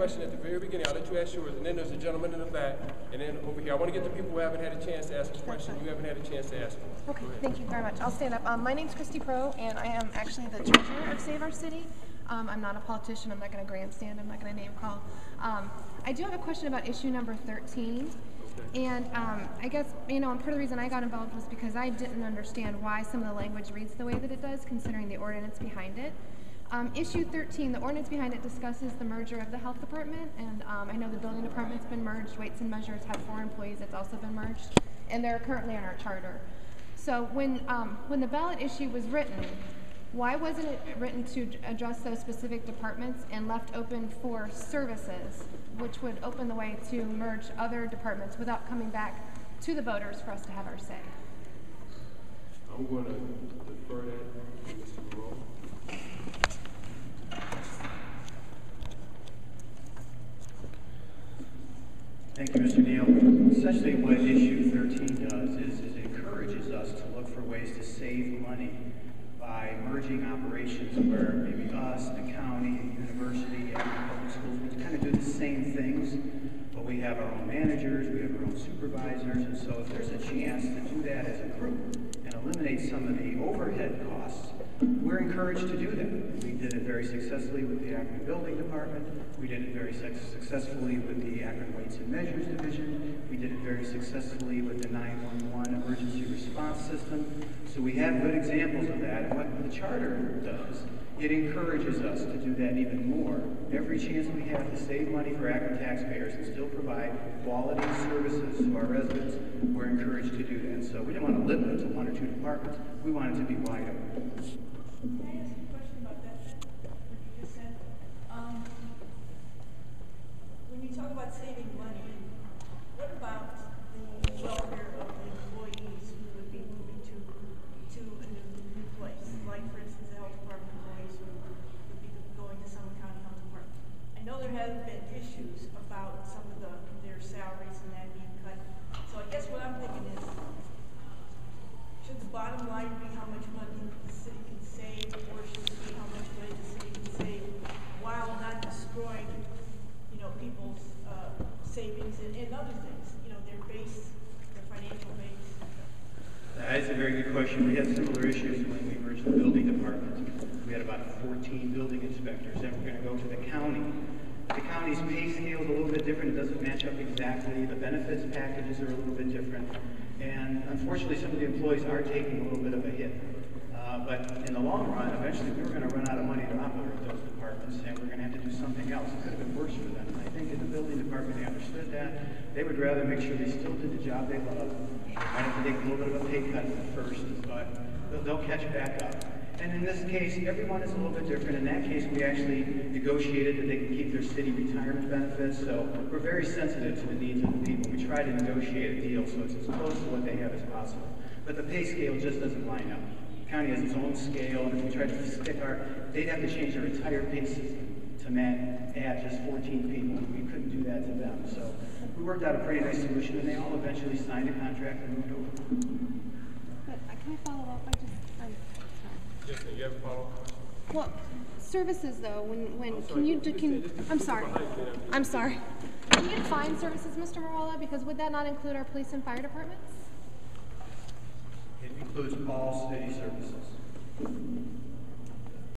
question at the very beginning. I'll let you ask yours, and then there's a gentleman in the back, and then over here. I want to get the people who haven't had a chance to ask a question. You haven't had a chance to ask one. Okay, thank you very much. I'll stand up. My name's Christy Pro, and I am actually the treasurer of Save Our City. I'm not a politician. I'm not going to grandstand. I'm not going to name call. I do have a question about issue number 13. And I guess, and part of the reason I got involved was because I didn't understand why some of the language reads the way that it does, considering the ordinance behind it. Issue 13, the ordinance behind it discusses the merger of the health department, and I know the building department's been merged. Weights and Measures had 4 employees that's also been merged, and they're currently on our charter. So when the ballot issue was written, why wasn't it written to address those specific departments and left open for services, which would open the way to merge other departments without coming back to the voters for us to have our say? I'm going to defer that to Mr. Merolla. Thank you, Mr. Neal. Essentially what issue 13 does is it encourages us to look for ways to save money by merging operations where maybe us, the county, the university, and public schools, we kind of do the same things, but we have our own managers, we have our own supervisors, and so if there's a chance to do that as a group and eliminate some of the overhead costs, we're encouraged to do that. We did it very successfully with the Akron Building Department. We did it very successfully with the Akron Weights and Measures Division. We did it very successfully with the 911 emergency response system. So we have good examples of that. And what the charter does, it encourages us to do that even more. Every chance we have to save money for Akron taxpayers and still provide quality services to our residents, we're encouraged to do that. So we didn't want to limit it to 1 or 2 departments. We want it to be wide open. Can I ask you a question about that, what you just said? When you talk about saving money, what about the welfare of the employees who would be moving to a new place? Like, for instance, the health department employees who would be going to Summit County Health Department. I know there have been issues about some of their salaries and that being cut. So I guess what I'm thinking is, should the bottom line be how much money the city can save, or should it be how much money the city can save while not destroying, people's savings and other things, their base, their financial base? That's a very good question. We had similar issues when we merged the building department. We had about 14 building inspectors, and we're going to go to the county. The county's pay scale is a little bit different. It doesn't match up exactly. The benefits packages are a little bit different. And unfortunately, some of the employees are taking a little bit of a hit. But in the long run, eventually we were going to run out of money to operate those departments, and we're going to have to do something else. It could have been worse for them. And I think in the building department, they understood that. They would rather make sure they still did the job they love. They might have to take a little bit of a pay cut at first, but they'll catch back up. And in this case, everyone is a little bit different. In that case, we actually negotiated that they can keep their city retirement benefits. So we're very sensitive to the needs of the people. We try to negotiate a deal so it's as close to what they have as possible. But the pay scale just doesn't line up. The county has its own scale, and if we tried to stick they'd have to change their entire pay system to add just 14 people. We couldn't do that to them. So we worked out a pretty nice solution, and they all eventually signed a contract and moved over. But can I follow up? Yes, sir. You have a follow-up question? Well, services though, I'm sorry. Can you define services, Mr. Merolla? Because would that not include our police and fire departments? It includes all city services.